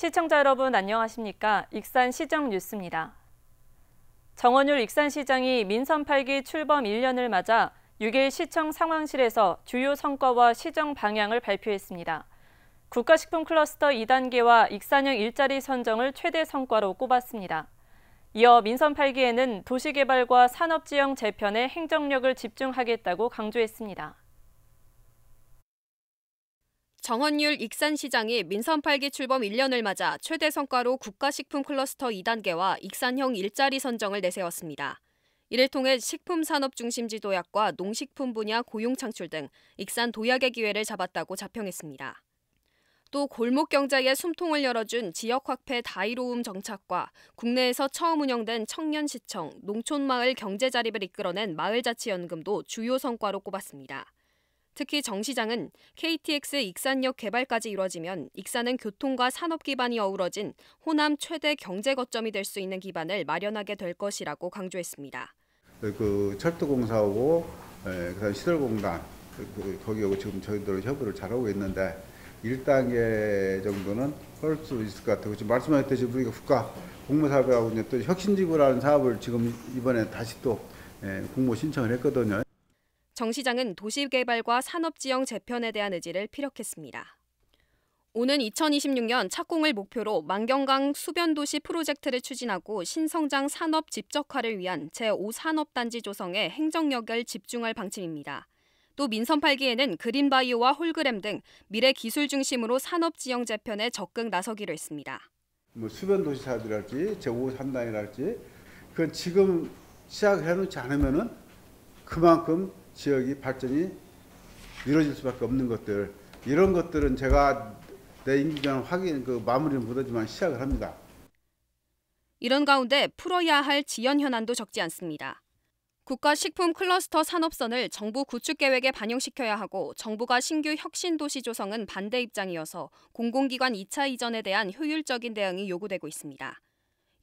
시청자 여러분 안녕하십니까? 익산시정 뉴스입니다. 정원율 익산시장이 민선 8기 출범 1년을 맞아 6일 시청 상황실에서 주요 성과와 시정 방향을 발표했습니다. 국가식품 클러스터 2단계와 익산형 일자리 선정을 최대 성과로 꼽았습니다. 이어 민선 8기에는 도시개발과 산업지형 재편에 행정력을 집중하겠다고 강조했습니다. 정원율 익산시장이 민선 8기 출범 1년을 맞아 최대 성과로 국가식품 클러스터 2단계와 익산형 일자리 선정을 내세웠습니다. 이를 통해 식품산업 중심 지도약과 농식품 분야 고용 창출 등 익산 도약의 기회를 잡았다고 자평했습니다. 또 골목 경제의 숨통을 열어준 지역 확대 다이로움 정착과 국내에서 처음 운영된 청년시청, 농촌마을 경제 자립을 이끌어낸 마을자치연금도 주요 성과로 꼽았습니다. 특히 정 시장은 KTX 익산역 개발까지 이뤄지면 익산은 교통과 산업 기반이 어우러진 호남 최대 경제 거점이 될 수 있는 기반을 마련하게 될 것이라고 강조했습니다. 철도공사하고 그다음 시설공단 거기하고 지금 저희들 협의를 잘하고 있는데 1단계 정도는 할 수 있을 것 같아요. 지금 말씀하셨듯이 우리가 국가 공모사업하고 이제 또 혁신지구라는 사업을 지금 이번에 다시 또 공모 신청을 했거든요. 정 시장은 도시개발과 산업지형 재편에 대한 의지를 피력했습니다. 오는 2026년 착공을 목표로 만경강 수변도시 프로젝트를 추진하고 신성장 산업 집적화를 위한 제5산업단지 조성에 행정력을 집중할 방침입니다. 또 민선 8기에는 그린바이오와 홀그램 등 미래 기술 중심으로 산업지형 재편에 적극 나서기로 했습니다. 수변도시 사업이랄지 제5산단이랄지 그건 지금 시작을 해놓지 않으면은 그만큼 지역이 발전이 이루어질 수밖에 없는 것들, 이런 것들은 제가 내 임기 전 마무리는 못하지만 시작을 합니다. 이런 가운데 풀어야 할 지연 현안도 적지 않습니다. 국가식품 클러스터 산업선을 정부 구축계획에 반영시켜야 하고 정부가 신규 혁신도시 조성은 반대 입장이어서 공공기관 2차 이전에 대한 효율적인 대응이 요구되고 있습니다.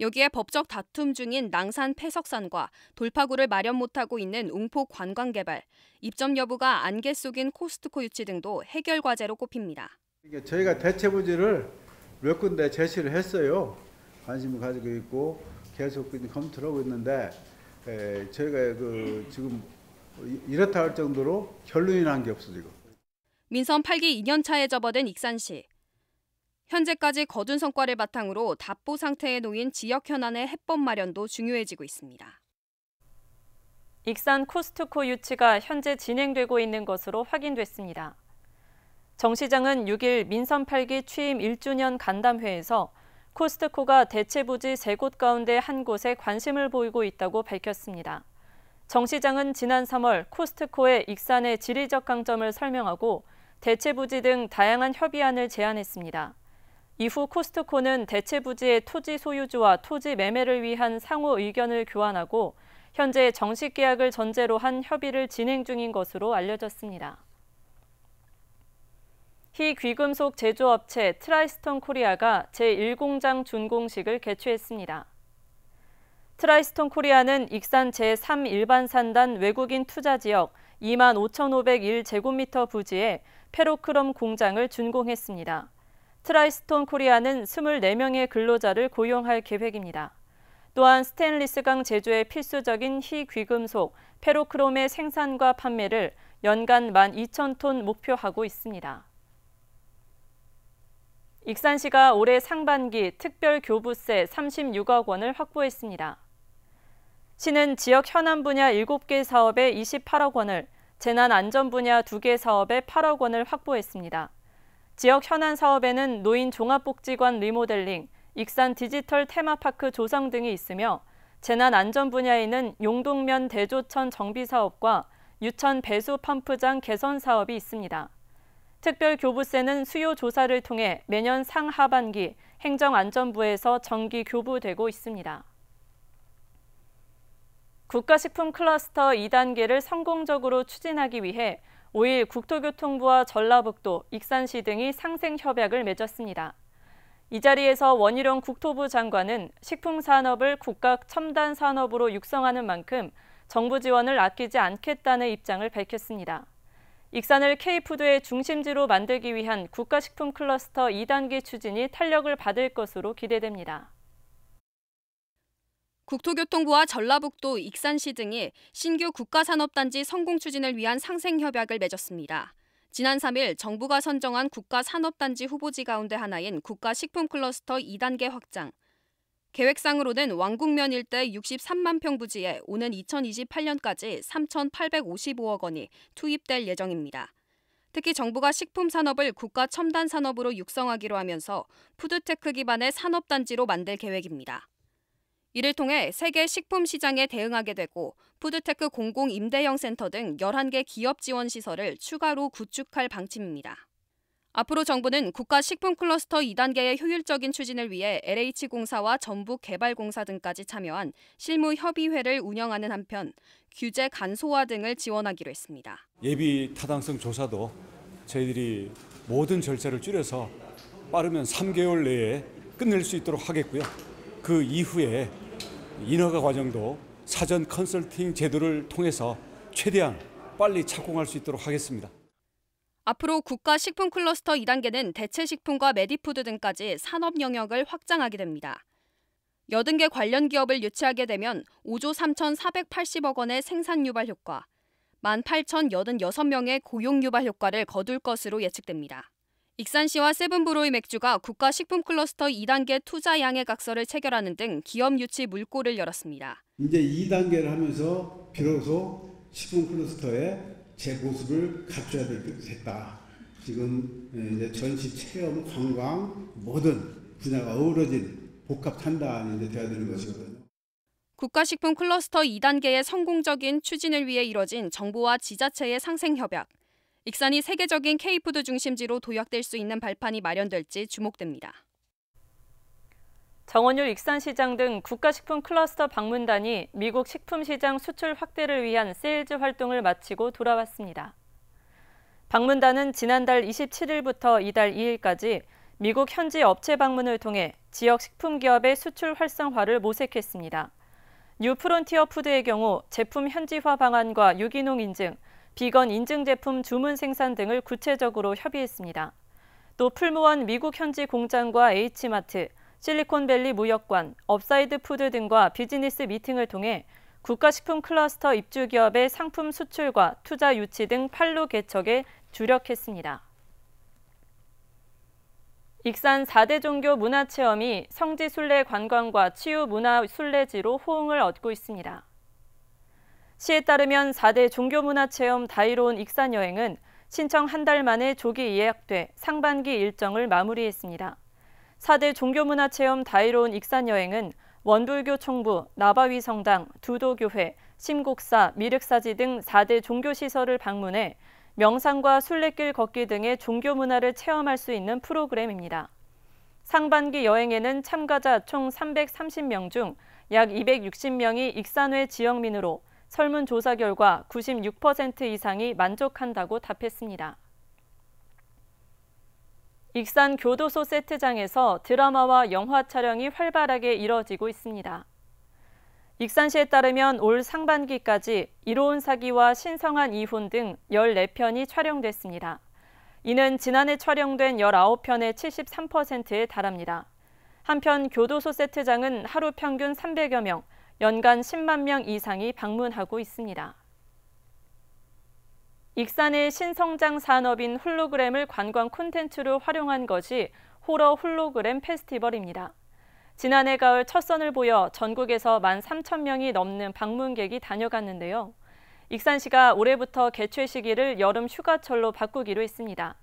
여기에 법적 다툼 중인 낭산 폐석산과 돌파구를 마련 못하고 있는 웅포 관광개발, 입점 여부가 안개 속인 코스트코 유치 등도 해결 과제로 꼽힙니다. 저희가 대체 부지를 몇 군데 제시를 했어요. 관심을 가지고 있고 계속 검토를 하고 있는데 저희가 지금 이렇다 할 정도로 결론이 난 게 없어 지금. 민선 8기 2년 차에 접어든 익산시. 현재까지 거둔 성과를 바탕으로 답보 상태에 놓인 지역 현안의 해법 마련도 중요해지고 있습니다. 익산 코스트코 유치가 현재 진행되고 있는 것으로 확인됐습니다. 정 시장은 6일 민선 8기 취임 1주년 간담회에서 코스트코가 대체 부지 3곳 가운데 한 곳에 관심을 보이고 있다고 밝혔습니다. 정 시장은 지난 3월 코스트코의 익산의 지리적 강점을 설명하고 대체 부지 등 다양한 협의안을 제안했습니다. 이후 코스트코는 대체 부지의 토지 소유주와 토지 매매를 위한 상호 의견을 교환하고 현재 정식 계약을 전제로 한 협의를 진행 중인 것으로 알려졌습니다. 희귀금속 제조업체 트라이스톤 코리아가 제1공장 준공식을 개최했습니다. 트라이스톤 코리아는 익산 제3 일반산단 외국인 투자지역 25,501제곱미터 부지에 페로크롬 공장을 준공했습니다. 트라이스톤 코리아는 24명의 근로자를 고용할 계획입니다. 또한 스테인리스강 제조에 필수적인 희귀금속 페로크롬의 생산과 판매를 연간 12,000톤 목표하고 있습니다. 익산시가 올해 상반기 특별교부세 36억 원을 확보했습니다. 시는 지역 현안 분야 7개 사업에 28억 원을, 재난안전 분야 2개 사업에 8억 원을 확보했습니다. 지역 현안 사업에는 노인 종합복지관 리모델링, 익산 디지털 테마파크 조성 등이 있으며 재난안전 분야에는 용동면 대조천 정비 사업과 유천 배수 펌프장 개선 사업이 있습니다. 특별교부세는 수요 조사를 통해 매년 상하반기 행정안전부에서 정기 교부되고 있습니다. 국가식품 클러스터 2단계를 성공적으로 추진하기 위해 5일 국토교통부와 전라북도, 익산시 등이 상생협약을 맺었습니다. 이 자리에서 원희룡 국토부 장관은 식품산업을 국가 첨단 산업으로 육성하는 만큼 정부 지원을 아끼지 않겠다는 입장을 밝혔습니다. 익산을 K푸드의 중심지로 만들기 위한 국가식품 클러스터 2단계 추진이 탄력을 받을 것으로 기대됩니다. 국토교통부와 전라북도, 익산시 등이 신규 국가산업단지 성공 추진을 위한 상생협약을 맺었습니다. 지난 3일 정부가 선정한 국가산업단지 후보지 가운데 하나인 국가식품 클러스터 2단계 확장. 계획상으로는 왕국면 일대 63만 평 부지에 오는 2028년까지 3,855억 원이 투입될 예정입니다. 특히 정부가 식품 산업을 국가 첨단 산업으로 육성하기로 하면서 푸드테크 기반의 산업단지로 만들 계획입니다. 이를 통해 세계 식품 시장에 대응하게 되고 푸드테크 공공 임대형 센터 등 11개 기업 지원 시설을 추가로 구축할 방침입니다. 앞으로 정부는 국가식품 클러스터 2단계의 효율적인 추진을 위해 LH공사와 전북개발공사 등까지 참여한 실무협의회를 운영하는 한편 규제 간소화 등을 지원하기로 했습니다. 예비 타당성 조사도 저희들이 모든 절차를 줄여서 빠르면 3개월 내에 끝낼 수 있도록 하겠고요. 그 이후에 인허가 과정도 사전 컨설팅 제도를 통해서 최대한 빨리 착공할 수 있도록 하겠습니다. 앞으로 국가식품 클러스터 2단계는 대체식품과 메디푸드 등까지 산업 영역을 확장하게 됩니다. 80개 관련 기업을 유치하게 되면 5조 3,480억 원의 생산 유발 효과, 18,086명의 고용 유발 효과를 거둘 것으로 예측됩니다. 익산시와 세븐브로이 맥주가 국가식품 클러스터 2단계 투자 양해 각서를 체결하는 등 기업 유치 물꼬를 열었습니다. 이제 2단계를 하면서 비로소 식품 클러스터의 제 모습을 갖춰야 됐다. 지금 이제 전시, 체험, 관광 모든 분야가 어우러진 복합 탄단이 이제 돼야 되는 것이거든요. 국가식품 클러스터 2단계의 성공적인 추진을 위해 이뤄진 정부와 지자체의 상생협약. 익산이 세계적인 K푸드 중심지로 도약될 수 있는 발판이 마련될지 주목됩니다. 정원율 익산시장 등 국가식품 클러스터 방문단이 미국 식품시장 수출 확대를 위한 세일즈 활동을 마치고 돌아왔습니다. 방문단은 지난달 27일부터 이달 2일까지 미국 현지 업체 방문을 통해 지역 식품기업의 수출 활성화를 모색했습니다. 뉴프론티어 푸드의 경우 제품 현지화 방안과 유기농 인증, 비건 인증 제품 주문 생산 등을 구체적으로 협의했습니다. 또 풀무원 미국 현지 공장과 H마트, 실리콘밸리 무역관, 업사이드 푸드 등과 비즈니스 미팅을 통해 국가식품 클러스터 입주 기업의 상품 수출과 투자 유치 등 판로 개척에 주력했습니다. 익산 4대 종교 문화체험이 성지순례 관광과 치유문화순례지로 호응을 얻고 있습니다. 시에 따르면 4대 종교문화체험 다이로운 익산 여행은 신청 한 달 만에 조기 예약돼 상반기 일정을 마무리했습니다. 4대 종교문화체험 다이로운 익산 여행은 원불교 총부, 나바위 성당, 두도교회, 심곡사, 미륵사지 등 4대 종교시설을 방문해 명상과 순례길 걷기 등의 종교문화를 체험할 수 있는 프로그램입니다. 상반기 여행에는 참가자 총 330명 중 약 260명이 익산외 지역민으로 설문조사 결과 96% 이상이 만족한다고 답했습니다. 익산 교도소 세트장에서 드라마와 영화 촬영이 활발하게 이뤄지고 있습니다. 익산시에 따르면 올 상반기까지 이로운 사기와 신성한 이혼 등 14편이 촬영됐습니다. 이는 지난해 촬영된 19편의 73%에 달합니다. 한편 교도소 세트장은 하루 평균 300여 명, 연간 10만 명 이상이 방문하고 있습니다. 익산의 신성장 산업인 홀로그램을 관광 콘텐츠로 활용한 것이 호러 홀로그램 페스티벌입니다. 지난해 가을 첫 선을 보여 전국에서 13,000명이 넘는 방문객이 다녀갔는데요. 익산시가 올해부터 개최 시기를 여름 휴가철로 바꾸기로 했습니다.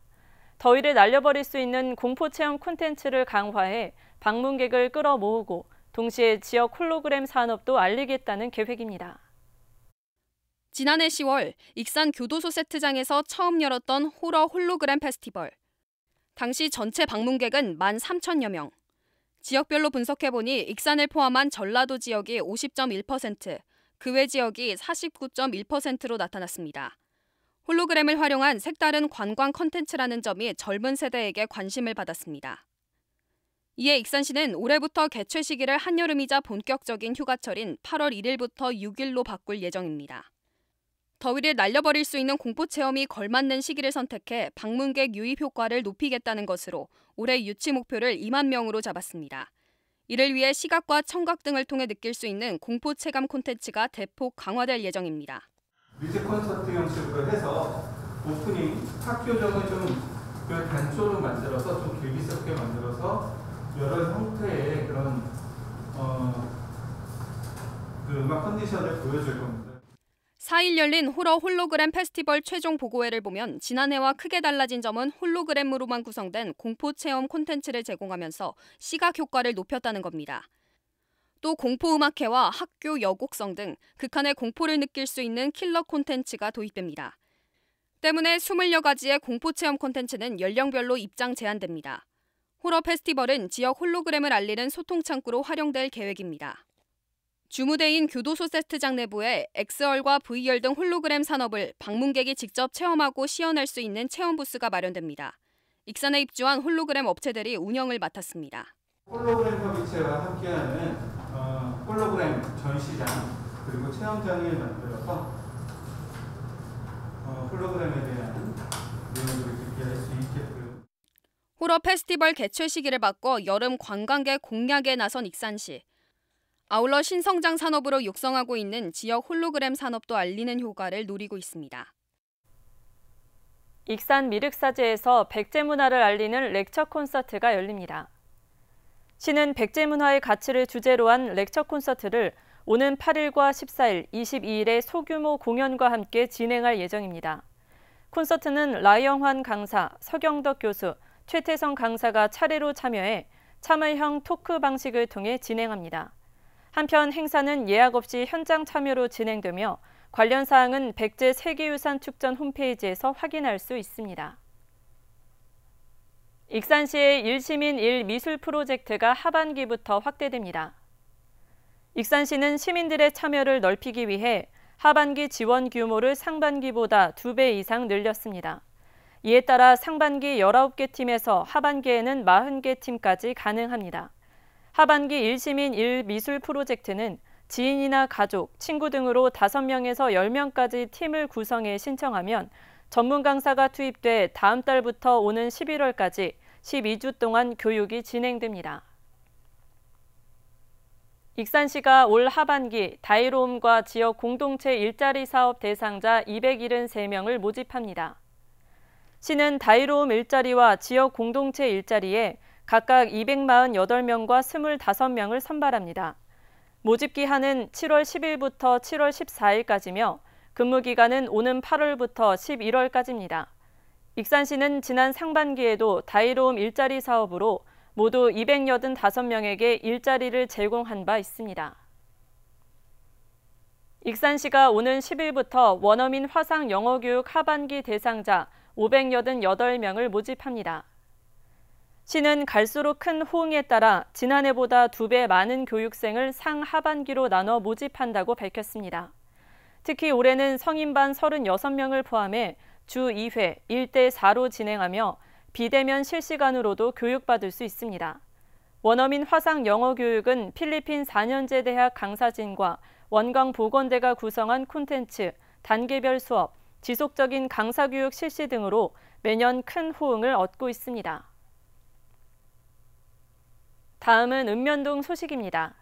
더위를 날려버릴 수 있는 공포체험 콘텐츠를 강화해 방문객을 끌어모으고 동시에 지역 홀로그램 산업도 알리겠다는 계획입니다. 지난해 10월 익산 교도소 세트장에서 처음 열었던 호러 홀로그램 페스티벌. 당시 전체 방문객은 13,000여 명. 지역별로 분석해보니 익산을 포함한 전라도 지역이 50.1%, 그 외 지역이 49.1%로 나타났습니다. 홀로그램을 활용한 색다른 관광 컨텐츠라는 점이 젊은 세대에게 관심을 받았습니다. 이에 익산시는 올해부터 개최 시기를 한여름이자 본격적인 휴가철인 8월 1일부터 6일로 바꿀 예정입니다. 더위를 날려버릴 수 있는 공포체험이 걸맞는 시기를 선택해 방문객 유입 효과를 높이겠다는 것으로 올해 유치 목표를 2만 명으로 잡았습니다. 이를 위해 시각과 청각 등을 통해 느낄 수 있는 공포 체감 콘텐츠가 대폭 강화될 예정입니다. 뮤직 콘서트 형식으로 해서 오프닝 학교적인 좀 단초로 만들어서 좀 길기스럽게 만들어서 여러 형태의 그런 음악 컨디션을 보여줄 겁니다. 4일 열린 호러 홀로그램 페스티벌 최종 보고회를 보면 지난해와 크게 달라진 점은 홀로그램으로만 구성된 공포 체험 콘텐츠를 제공하면서 시각 효과를 높였다는 겁니다. 또 공포음악회와 학교 여곡성 등 극한의 공포를 느낄 수 있는 킬러 콘텐츠가 도입됩니다. 때문에 20여 가지의 공포 체험 콘텐츠는 연령별로 입장 제한됩니다. 호러 페스티벌은 지역 홀로그램을 알리는 소통 창구로 활용될 계획입니다. 주무대인 교도소 세트장 내부에 XR과 VR 등 홀로그램 산업을 방문객이 직접 체험하고 시연할 수 있는 체험 부스가 마련됩니다. 익산에 입주한 홀로그램 업체들이 운영을 맡았습니다. 홀로그램 협의체와 함께하는 홀로그램 전시장 그리고 체험장을 만들어서 홀로그램에 대한 내용들을 듣게 할 수 있게끔. 호러 페스티벌 개최 시기를 바꿔 여름 관광객 공략에 나선 익산시. 아울러 신성장 산업으로 육성하고 있는 지역 홀로그램 산업도 알리는 효과를 노리고 있습니다. 익산 미륵사제에서 백제 문화를 알리는 렉처 콘서트가 열립니다. 시는 백제 문화의 가치를 주제로 한 렉처 콘서트를 오는 8일과 14일, 22일에 소규모 공연과 함께 진행할 예정입니다. 콘서트는 라이영환 강사, 서경덕 교수, 최태성 강사가 차례로 참여해 참여형 토크 방식을 통해 진행합니다. 한편 행사는 예약 없이 현장 참여로 진행되며 관련 사항은 백제 세계유산축전 홈페이지에서 확인할 수 있습니다. 익산시의 1시민 1미술 프로젝트가 하반기부터 확대됩니다. 익산시는 시민들의 참여를 넓히기 위해 하반기 지원 규모를 상반기보다 2배 이상 늘렸습니다. 이에 따라 상반기 19개 팀에서 하반기에는 40개 팀까지 가능합니다. 하반기 1시민 1미술 프로젝트는 지인이나 가족, 친구 등으로 5명에서 10명까지 팀을 구성해 신청하면 전문 강사가 투입돼 다음 달부터 오는 11월까지 12주 동안 교육이 진행됩니다. 익산시가 올 하반기 다이로움과 지역 공동체 일자리 사업 대상자 273명을 모집합니다. 시는 다이로움 일자리와 지역 공동체 일자리에 각각 248명과 25명을 선발합니다. 모집 기한은 7월 10일부터 7월 14일까지며 근무 기간은 오는 8월부터 11월까지입니다. 익산시는 지난 상반기에도 다이로움 일자리 사업으로 모두 285명에게 일자리를 제공한 바 있습니다. 익산시가 오는 10일부터 원어민 화상 영어교육 하반기 대상자 588명을 모집합니다. 시는 갈수록 큰 호응에 따라 지난해보다 2배 많은 교육생을 상하반기로 나눠 모집한다고 밝혔습니다. 특히 올해는 성인반 36명을 포함해 주 2회 1대4로 진행하며 비대면 실시간으로도 교육받을 수 있습니다. 원어민 화상 영어 교육은 필리핀 4년제 대학 강사진과 원광보건대가 구성한 콘텐츠, 단계별 수업, 지속적인 강사교육 실시 등으로 매년 큰 호응을 얻고 있습니다. 다음은 읍면동 소식입니다.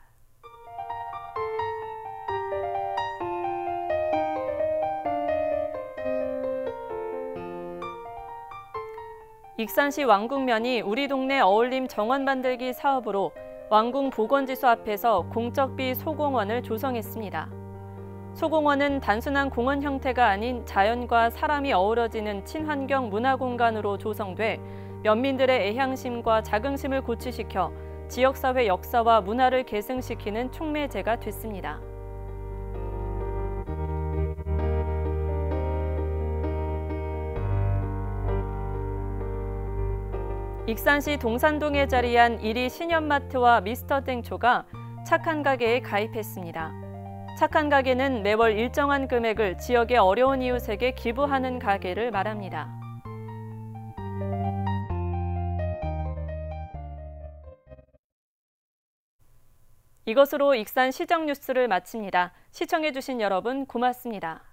익산시 왕궁면이 우리 동네 어울림 정원 만들기 사업으로 왕궁 보건지소 앞에서 공적비 소공원을 조성했습니다. 소공원은 단순한 공원 형태가 아닌 자연과 사람이 어우러지는 친환경 문화공간으로 조성돼 면민들의 애향심과 자긍심을 고취시켜 지역사회 역사와 문화를 계승시키는 촉매제가 됐습니다. 익산시 동산동에 자리한 이리 신현마트와 미스터 땡초가 착한 가게에 가입했습니다. 착한 가게는 매월 일정한 금액을 지역의 어려운 이웃에게 기부하는 가게를 말합니다. 이것으로 익산 시정 뉴스를 마칩니다. 시청해주신 여러분 고맙습니다.